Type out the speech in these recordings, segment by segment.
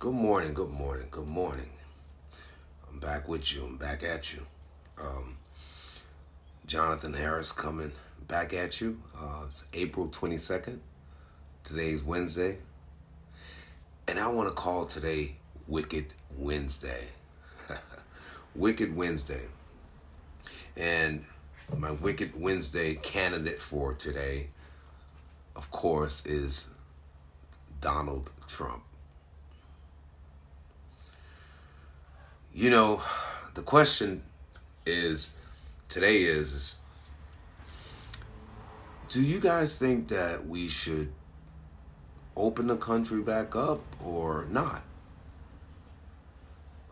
Good morning, good morning, good morning. I'm back with you. I'm back at you. Um, Jonathan Harris coming back at you. It's April 22nd. Today's Wednesday. And I want to call today Wicked Wednesday. Wicked Wednesday. And my Wicked Wednesday candidate for today, of course, is Donald Trump. You know, the question today is do you guys think that we should open the country back up or not?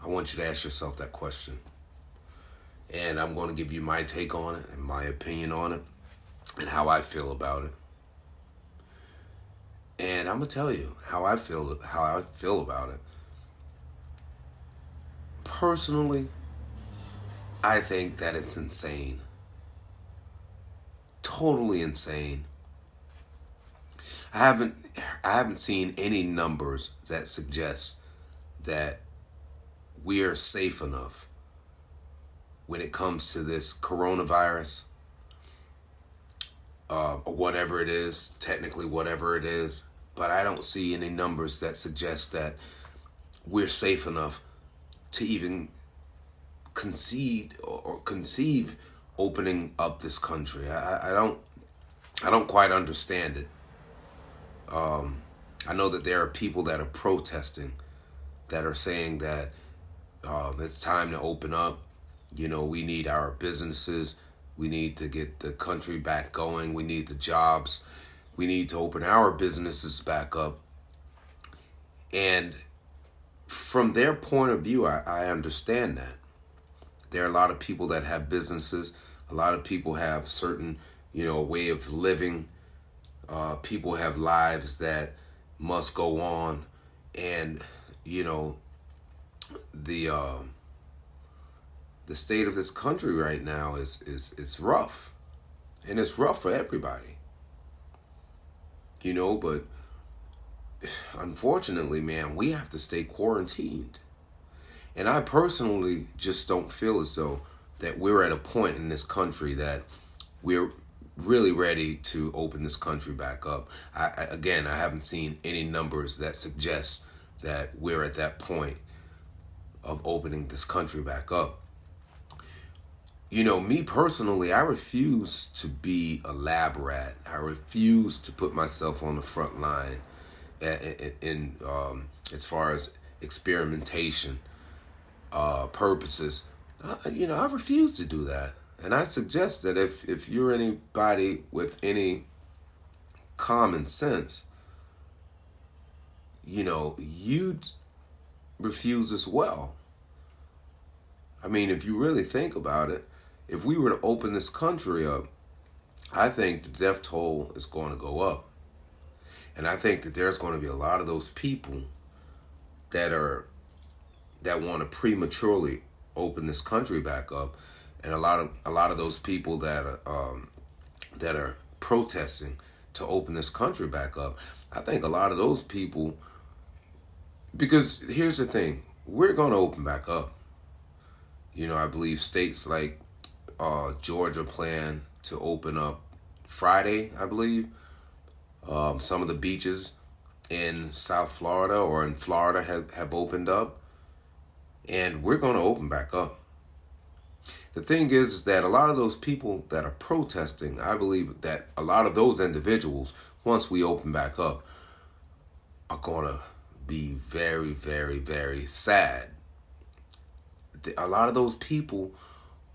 I want you to ask yourself that question. And I'm going to give you my take on it and my opinion on it and how I feel about it. And I'm going to tell you how I feel about it. Personally, I think that it's insane. Totally insane. I haven't seen any numbers that suggest that we are safe enough when it comes to this coronavirus, or whatever it is, technically whatever it is. But I don't see any numbers that suggest that we're safe enough to even conceive opening up this country. I don't quite understand it. I know that there are people that are protesting, that are saying that it's time to open up. You know, we need our businesses. We need to get the country back going. We need the jobs. We need to open our businesses back up. And from their point of view, I understand that. There are a lot of people that have businesses. A lot of people have certain, way of living. People have lives that must go on. And, the state of this country right now is rough. And it's rough for everybody. But unfortunately, man, we have to stay quarantined. And I personally just don't feel as though that we're at a point in this country that we're really ready to open this country back up. I haven't seen any numbers that suggest that we're at that point of opening this country back up. Me personally, I refuse to be a lab rat. I refuse to put myself on the front line in as far as experimentation purposes. I refuse to do that. And I suggest that if you're anybody with any common sense, you'd refuse as well. I mean, if you really think about it, if we were to open this country up, I think the death toll is going to go up. And I think that there's going to be a lot of those people that want to prematurely open this country back up, and a lot of those people that are protesting to open this country back up. I think a lot of those people, because here's the thing, we're going to open back up. I believe states like Georgia plan to open up Friday, I believe. Some of the beaches in South Florida or in Florida have opened up. And we're going to open back up. The thing is that a lot of those people that are protesting, I believe that a lot of those individuals, once we open back up, are going to be very, very, very sad. A lot of those people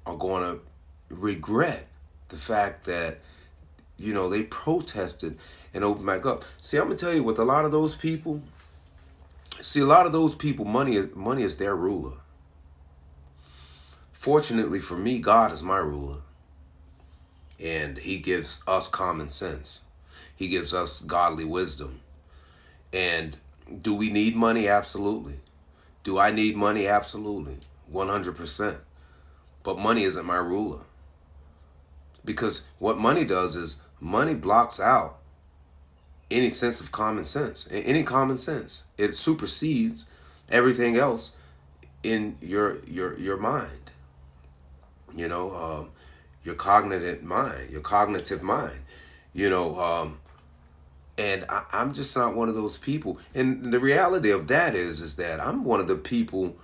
are going to regret the fact that, they protested and opened back up. See, I'm going to tell you, with a lot of those people, money is their ruler. Fortunately for me, God is my ruler. And he gives us common sense. He gives us godly wisdom. And do we need money? Absolutely. Do I need money? Absolutely. 100%. But money isn't my ruler. Because what money does is money blocks out any sense of common sense. Any common sense. It supersedes Everything else in your mind, your cognitive mind, you know. And I'm just not one of those people. And the reality of that is that I'm one of the people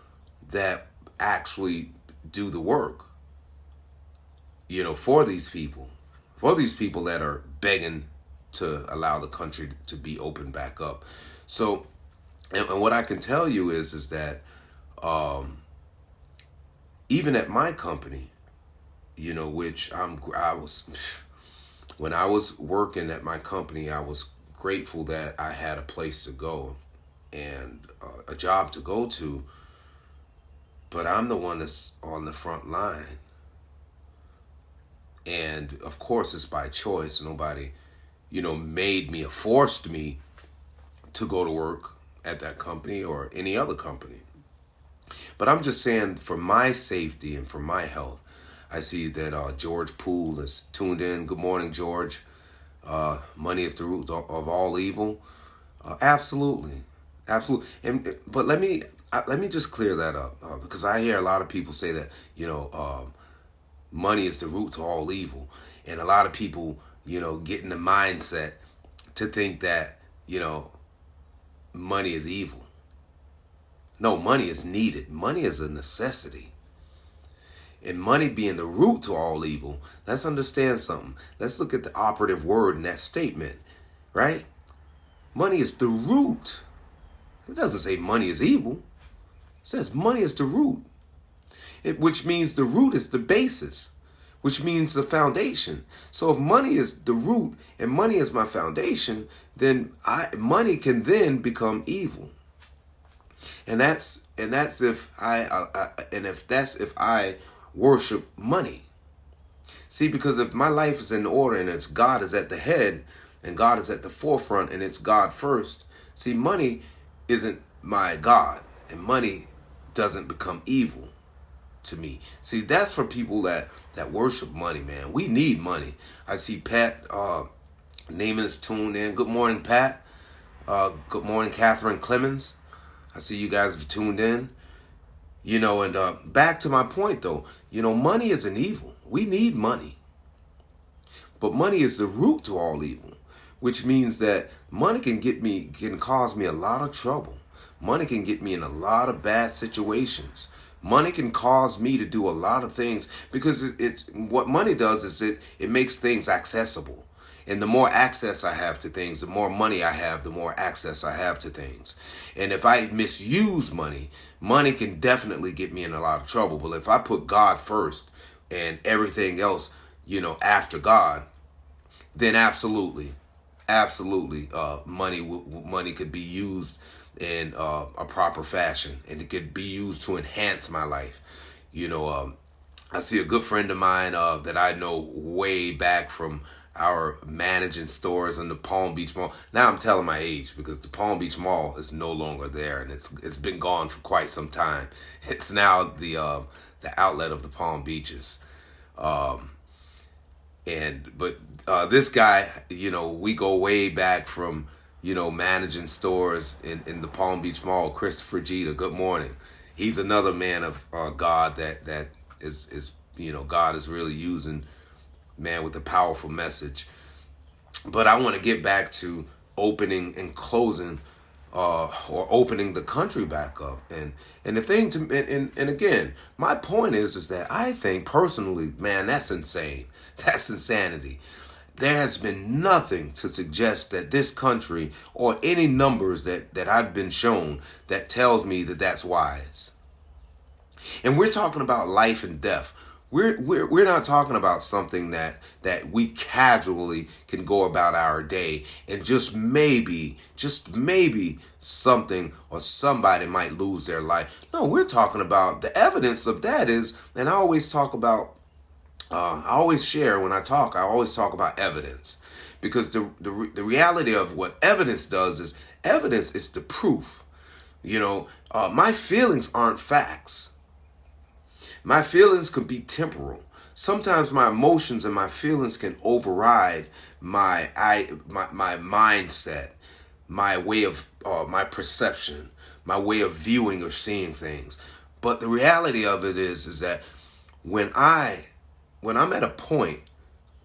that actually do the work, for these people that are begging to allow the country to be opened back up. So, and what I can tell you is that um, even at my company, which I was, when I was working at my company, I was grateful that I had a place to go and a job to go to, but I'm the one that's on the front line. And of course, it's by choice. Nobody, made me or forced me to go to work at that company or any other company. But I'm just saying, for my safety and for my health, I see that George Poole is tuned in. Good morning, George. Money is the root of all evil. Absolutely, absolutely. But let me just clear that up because I hear a lot of people say that money is the root to all evil, and a lot of people get in the mindset to think that money is evil. No, money is needed. Money is a necessity. And money being the root to all evil, let's understand something. Let's look at the operative word in that statement, right? Money is the root. It doesn't say money is evil. It says money is the root, which means the root is the basis, which means the foundation. So if money is the root and money is my foundation, then money can then become evil. And that's if I worship money. See, because if my life is in order and it's God is at the head and God is at the forefront and it's God first, see, money isn't my God and money doesn't become evil to me. See, that's for people that worship money, man. We need money. I see Pat Naaman is tuned in. Good morning, Pat. Good morning, Catherine Clemens. I see you guys have tuned in. And back to my point, though, money isn't evil. We need money. But money is the root to all evil, which means that money can cause me a lot of trouble. Money can get me in a lot of bad situations. Money can cause me to do a lot of things because it's what money does is it makes things accessible. And the more access I have to things, the more money I have, the more access I have to things. And if I misuse money, money can definitely get me in a lot of trouble. But if I put God first and everything else, after God, then absolutely, money could be used in a proper fashion, and it could be used to enhance my life. I see a good friend of mine that I know way back from our managing stores in the Palm Beach Mall. Now I'm telling my age because the Palm Beach Mall is no longer there, and it's been gone for quite some time. It's now the outlet of the Palm Beaches. This guy, we go way back from managing stores in the Palm Beach Mall. Christopher Jeter, good morning. He's another man of God that is God is really using, man, with a powerful message. But I want to get back to opening and closing or opening the country back up. And the thing and again, my point is that I think personally, man, that's insane. That's insanity. There has been nothing to suggest that this country or any numbers that I've been shown that tells me that that's wise. And we're talking about life and death. We're not talking about something that we casually can go about our day and just maybe something or somebody might lose their life. No, we're talking about the evidence of that is, and I always talk about, I always share when I always talk about evidence, because the reality of what evidence does is evidence is the proof. My feelings aren't facts. My feelings can be temporal. Sometimes my emotions and my feelings can override my mindset, my way of my perception, my way of viewing or seeing things. But the reality of it is that when I'm at a point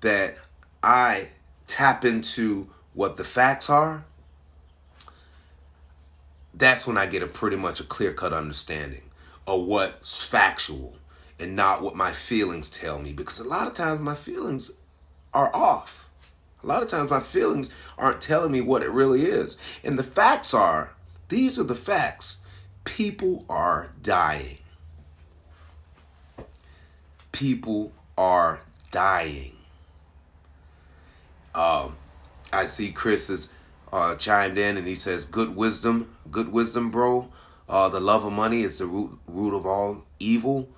that I tap into what the facts are, that's when I get a pretty much a clear-cut understanding of what's factual and not what my feelings tell me. Because a lot of times my feelings are off. A lot of times my feelings aren't telling me what it really is. And the facts are, these are the facts. People are dying. People are dying. I see Chris has chimed in and he says, good wisdom, bro. The love of money is the root of all evil,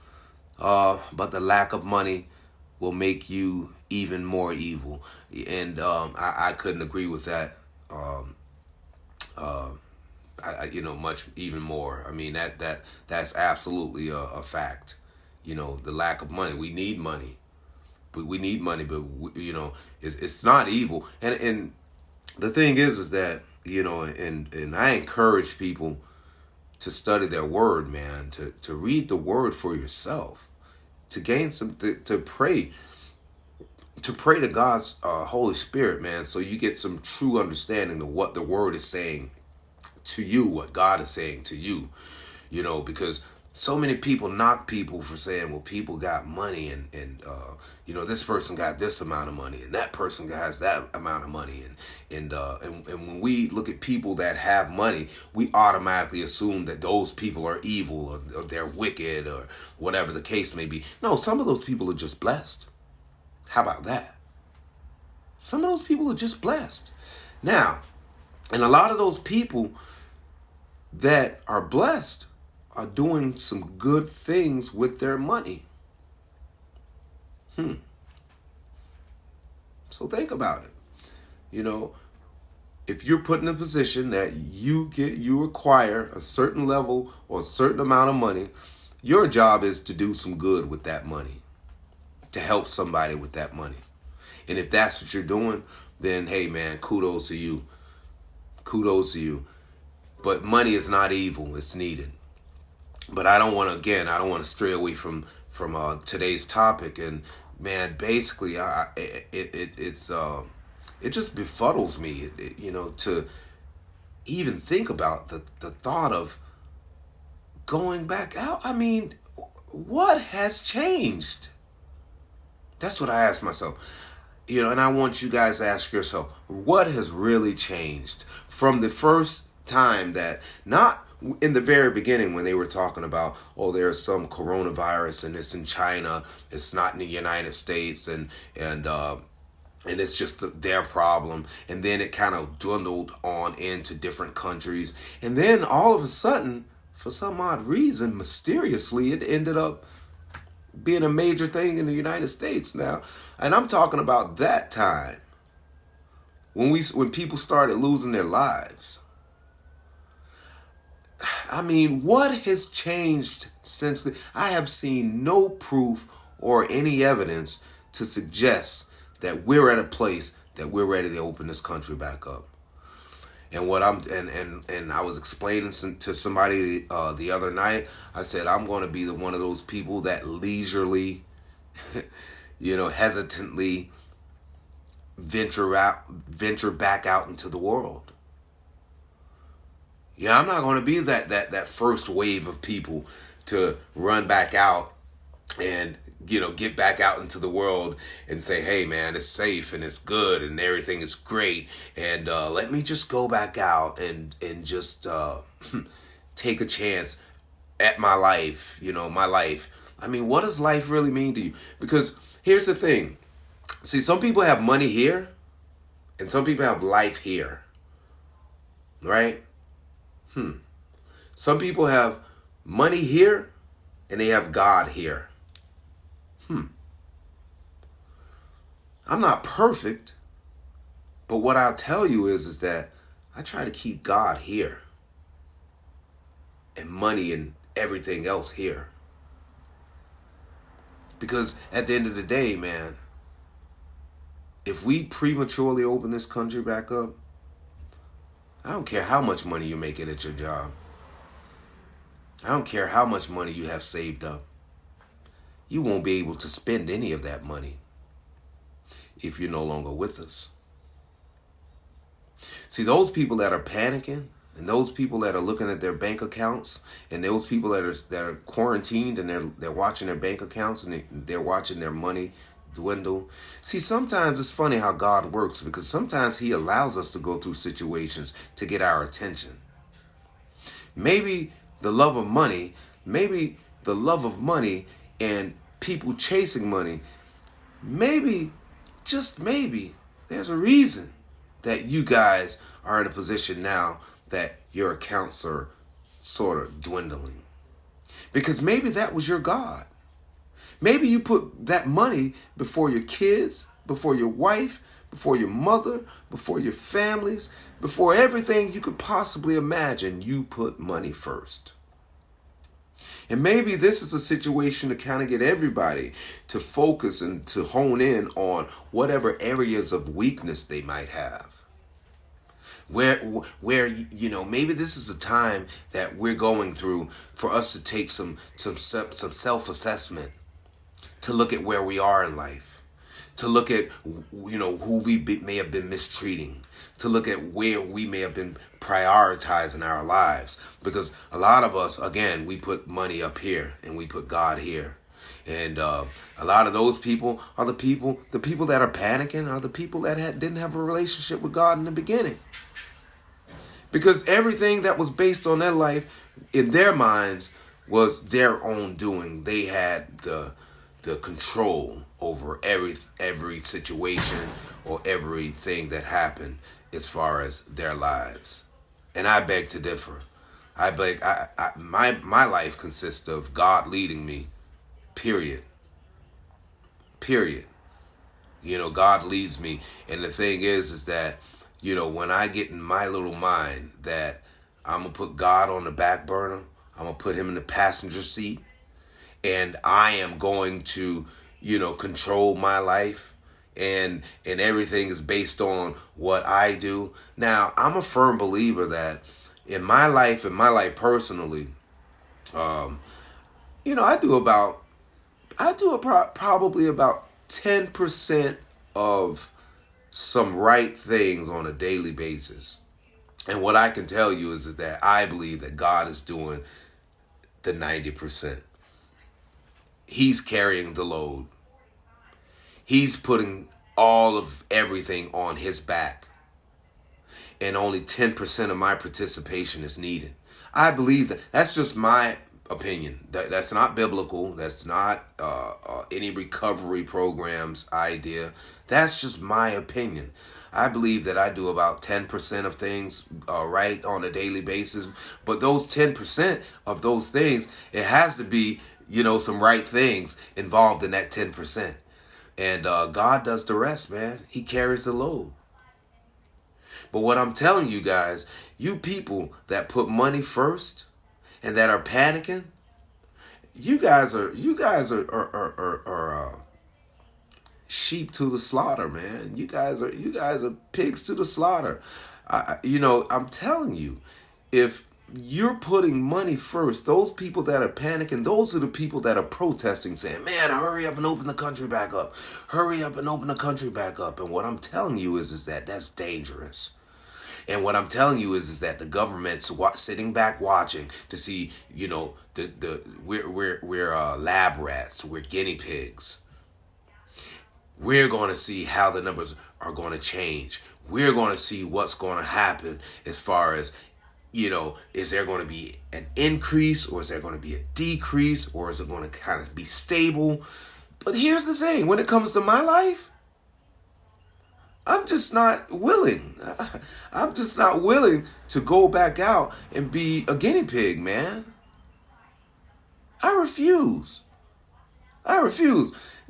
but the lack of money will make you even more evil. And I couldn't agree with that. Much even more. I mean, that's absolutely a fact. The lack of money. We need money. But we need money, but it's not evil. And the thing is that, and I encourage people to study their word, man, to read the word for yourself, to gain to pray to God's Holy Spirit, man, so you get some true understanding of what the word is saying to you, what God is saying to you, because so many people knock people for saying, well, people got money and this person got this amount of money and that person has that amount of money. And when we look at people that have money, we automatically assume that those people are evil or they're wicked or whatever the case may be. No, some of those people are just blessed. How about that? Some of those people are just blessed. Now, and a lot of those people that are blessed are doing some good things with their money. So think about it. If you're put in a position that you acquire a certain level or a certain amount of money, your job is to do some good with that money, to help somebody with that money. And if that's what you're doing, then hey man, kudos to you. Kudos to you. But money is not evil, it's needed. But I don't want to stray away from today's topic. And man, basically, it just befuddles me, to even think about the thought of going back out. I mean, what has changed? That's what I ask myself. And I want you guys to ask yourself, what has really changed from the first time that, not in the very beginning when they were talking about, oh, there's some coronavirus and it's in China, it's not in the United States, and it's just their problem. And then it kind of dwindled on into different countries. And then all of a sudden, for some odd reason, mysteriously, it ended up being a major thing in the United States now. And I'm talking about that time when people started losing their lives. I mean, what has changed since then? I have seen no proof or any evidence to suggest that we're at a place that we're ready to open this country back up. And what and I was explaining to somebody the other night, I said, I'm going to be one of those people that leisurely, hesitantly venture back out into the world. Yeah, I'm not going to be that first wave of people to run back out and, get back out into the world and say, hey, man, it's safe and it's good and everything is great. And let me just go back out and just take a chance at my life, my life. I mean, what does life really mean to you? Because here's the thing. See, some people have money here and some people have life here. Right? Some people have money here and they have God here. I'm not perfect, but what I'll tell you is that I try to keep God here and money and everything else here. Because at the end of the day, man, if we prematurely open this country back up, I don't care how much money you're making at your job. I don't care how much money you have saved up. You won't be able to spend any of that money if you're no longer with us. See, those people that are panicking, and those people that are looking at their bank accounts, and those people that are quarantined and they're watching their bank accounts and they're watching their money dwindle. See, sometimes it's funny how God works, because sometimes he allows us to go through situations to get our attention. Maybe the love of money, and people chasing money, maybe, just maybe, there's a reason that you guys are in a position now that your accounts are sort of dwindling. Because maybe that was your God. Maybe you put that money before your kids, before your wife, before your mother, before your families, before everything you could possibly imagine. You put money first. And maybe this is a situation to kind of get everybody to focus and to hone in on whatever areas of weakness they might have. Where maybe this is a time that we're going through for us to take some self-assessment, to look at where we are in life, to look at who we may have been mistreating, to look at where we may have been prioritizing our lives. Because a lot of us, again, we put money up here and we put God here. And a lot of those people are the people that are panicking are the people that didn't have a relationship with God in the beginning. Because everything that was based on their life, in their minds, was their own doing. They had the control over every situation or everything that happened as far as their lives. And I beg to differ. My life consists of God leading me. Period. God leads me. And the thing is that, when I get in my little mind that I'm going to put God on the back burner, I'm going to put him in the passenger seat, and I am going to, control my life, and everything is based on what I do. Now, I'm a firm believer that in my life personally, I do probably about 10% of some right things on a daily basis. And what I can tell you is that I believe that God is doing the 90%. He's carrying the load. He's putting all of everything on his back. And only 10% of my participation is needed. I believe that's just my opinion. That's not biblical. That's not any recovery program's idea. That's just my opinion. I believe that I do about 10% of things right on a daily basis. But those 10% of those things, it has to be, some right things involved in that 10%. And God does the rest, man. He carries the load. But what I'm telling you guys, you people that put money first and that are panicking, you guys are sheep to the slaughter, man. You guys are pigs to the slaughter. I'm telling you, if you're putting money first, those people that are panicking, those are the people that are protesting, saying, man, hurry up and open the country back up. Hurry up and open the country back up. And what I'm telling you is that that's dangerous. And what I'm telling you is that the government's sitting back watching to see, we're lab rats, we're guinea pigs. We're going to see how the numbers are going to change. We're going to see what's going to happen as far as, is there going to be an increase, or is there going to be a decrease, or is it going to kind of be stable? But here's the thing, when it comes to my life, I'm just not willing. I'm just not willing to go back out and be a guinea pig, man. I refuse.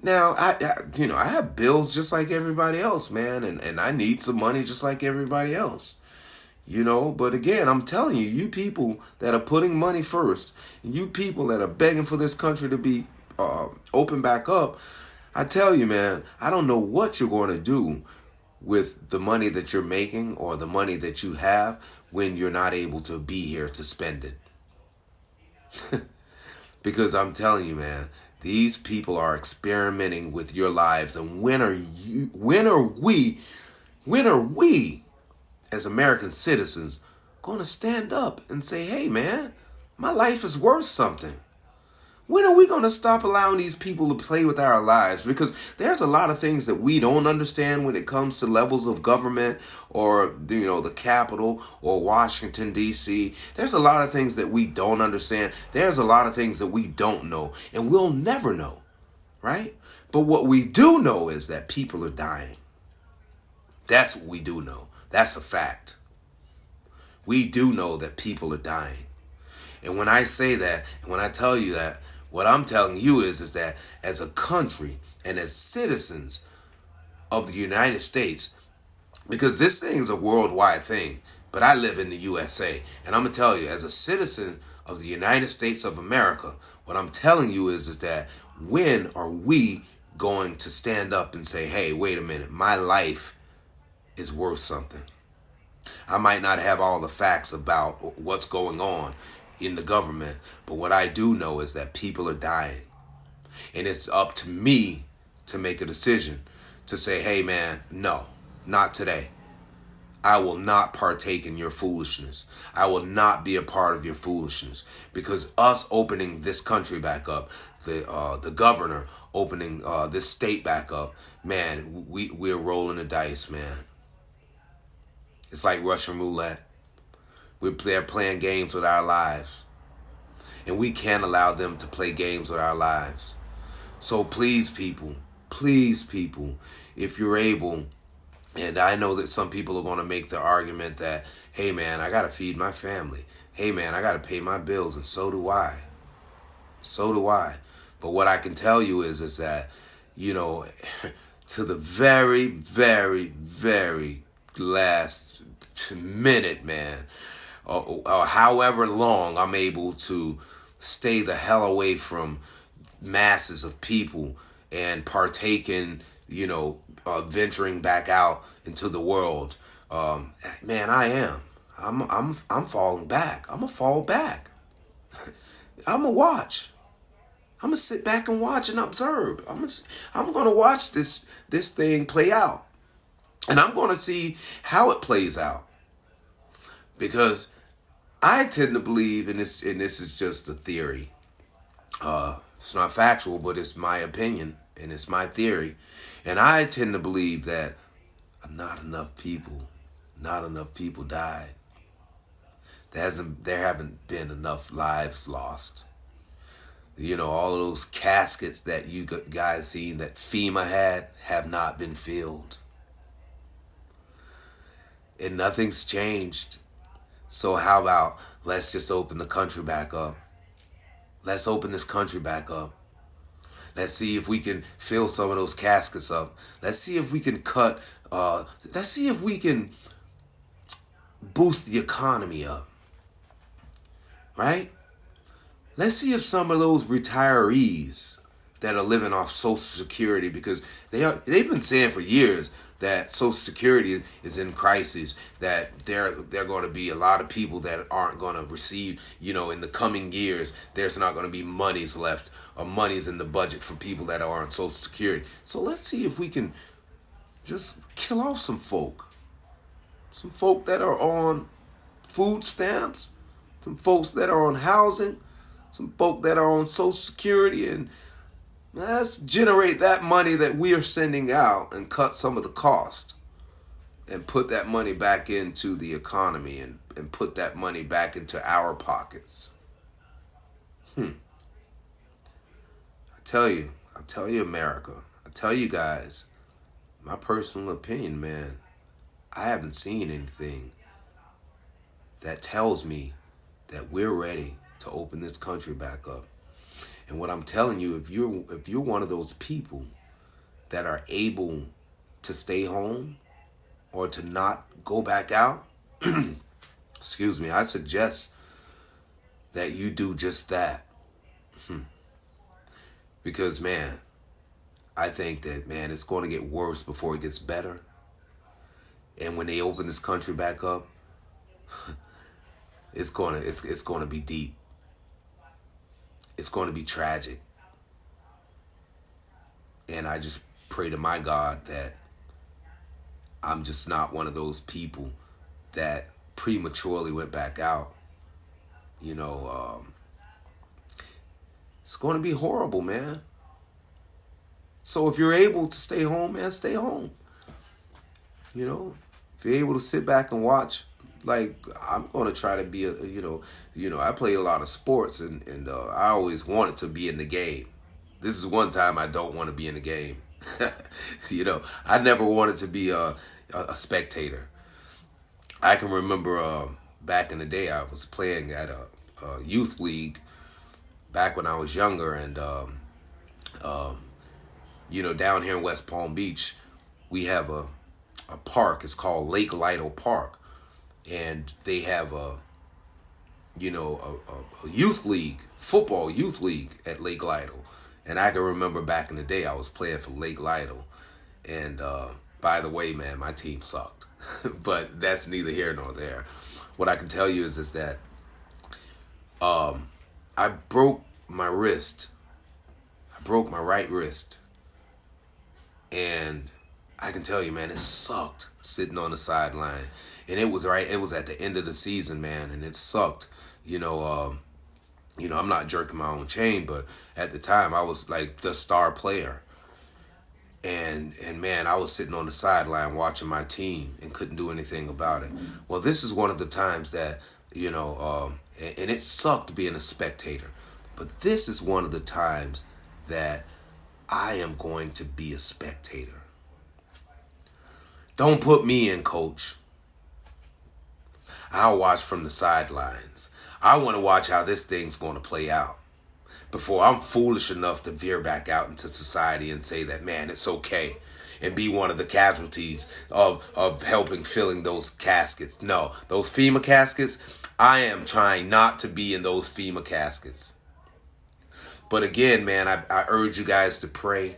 Now, I have bills just like everybody else, man, and I need some money just like everybody else. But again, I'm telling you, you people that are putting money first, and you people that are begging for this country to be open back up, I tell you, man, I don't know what you're going to do with the money that you're making or the money that you have when you're not able to be here to spend it. Because I'm telling you, man, these people are experimenting with your lives. And when are we as American citizens going to stand up and say, hey, man, my life is worth something? When are we going to stop allowing these people to play with our lives? Because there's a lot of things that we don't understand when it comes to levels of government or, the Capitol or Washington, D.C. There's a lot of things that we don't understand. There's a lot of things that we don't know, and we'll never know, right? But what we do know is that people are dying. That's what we do know. That's a fact. We do know that people are dying. And when I say that, and when I tell you that, what I'm telling you is that as a country and as citizens of the United States, because this thing is a worldwide thing, but I live in the USA, and I'm going to tell you, as a citizen of the United States of America, what I'm telling you is that when are we going to stand up and say, hey, wait a minute, my life is worth something? I might not have all the facts about what's going on in the government, but what I do know is that people are dying. And it's up to me to make a decision to say, hey man, no, not today. I will not partake in your foolishness. I will not be a part of your foolishness, because us opening this country back up, the governor opening this state back up, man, we're rolling the dice, man. It's like Russian roulette. They're playing games with our lives. And we can't allow them to play games with our lives. So please, people, if you're able, and I know that some people are going to make the argument that, hey man, I got to feed my family. Hey man, I got to pay my bills, and so do I. But what I can tell you is that, to the very, very, very last minute, man, or however long I'm able to stay the hell away from masses of people and partake in, venturing back out into the world, man, I am. I'm falling back. I'm gonna fall back. I'm gonna watch. I'm gonna sit back and watch and observe. I'm gonna watch this thing play out, and I'm gonna see how it plays out, because I tend to believe, and this is just a theory. It's not factual, but it's my opinion and it's my theory. And I tend to believe that not enough people died. There haven't been enough lives lost. All of those caskets that you guys seen that FEMA had have not been filled. And nothing's changed. So how about let's just open the country back up? Let's open this country back up. Let's see if we can fill some of those caskets up. Let's see if we can let's see if we can boost the economy up. Right? Let's see if some of those retirees that are living off Social Security, because they've been saying for years that Social Security is in crisis, that there are going to be a lot of people that aren't going to receive, in the coming years, there's not going to be monies left, or monies in the budget for people that are on Social Security. So let's see if we can just kill off some folk that are on food stamps, some folks that are on housing, some folk that are on Social Security, and let's generate that money that we are sending out and cut some of the cost and put that money back into the economy and put that money back into our pockets. I tell you, America, I tell you guys, my personal opinion, man, I haven't seen anything that tells me that we're ready to open this country back up. And what I'm telling you, if you're one of those people that are able to stay home or to not go back out, excuse me, I suggest that you do just that. Because, man, I think that, man, it's going to get worse before it gets better. And when they open this country back up, it's going to be deep. it's going to be tragic. And I just pray to my God that I'm just not one of those people that prematurely went back out. You know, it's going to be horrible, man. So if you're able to stay home, man, stay home. You know, if you're able to sit back and watch, like I'm going to try to be I played a lot of sports and I always wanted to be in the game. This is one time I don't want to be in the game. I never wanted to be a spectator. I can remember back in the day I was playing at a youth league back when I was younger, and down here in West Palm Beach, we have a park. It's called Lake Lido Park, and they have a youth league, football youth league at Lake Lido. And I can remember back in the day I was playing for Lake Lido, and by the way, man, my team sucked, but that's neither here nor there. What I can tell you is that I broke my wrist. I broke my right wrist. And I can tell you, man, it sucked sitting on the sideline. And it was at the end of the season, man, and it sucked. I'm not jerking my own chain, but at the time I was like the star player. And man, I was sitting on the sideline watching my team and couldn't do anything about it. Well, this is one of the times that, and it sucked being a spectator. But this is one of the times that I am going to be a spectator. Don't put me in, coach. I'll watch from the sidelines. I want to watch how this thing's going to play out before I'm foolish enough to veer back out into society and say that, man, it's okay, and be one of the casualties of helping filling those caskets. No, those FEMA caskets, I am trying not to be in those FEMA caskets. But again, man, I urge you guys to pray.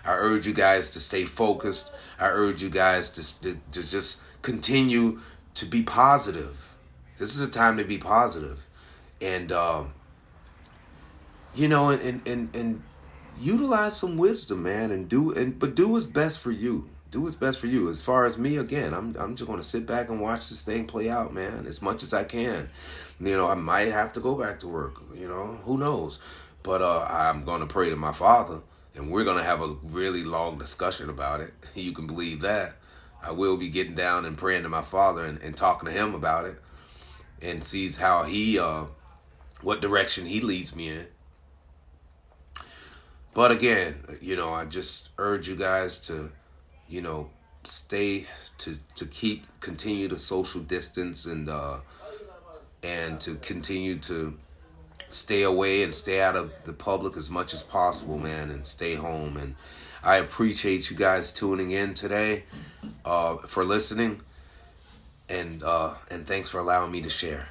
I urge you guys to stay focused. I urge you guys to just continue to be positive. This is a time to be positive. And, and utilize some wisdom, man, but do what's best for you. Do what's best for you. As far as me, again, I'm just going to sit back and watch this thing play out, man, as much as I can. I might have to go back to work, who knows? But I'm going to pray to my Father, and we're going to have a really long discussion about it. You can believe that. I will be getting down and praying to my Father and talking to him about it, and sees how he, what direction he leads me in. But again, I just urge you guys to, continue to social distance and to continue to stay away and stay out of the public as much as possible, man, and stay home. And I appreciate you guys tuning in today, for listening, and thanks for allowing me to share.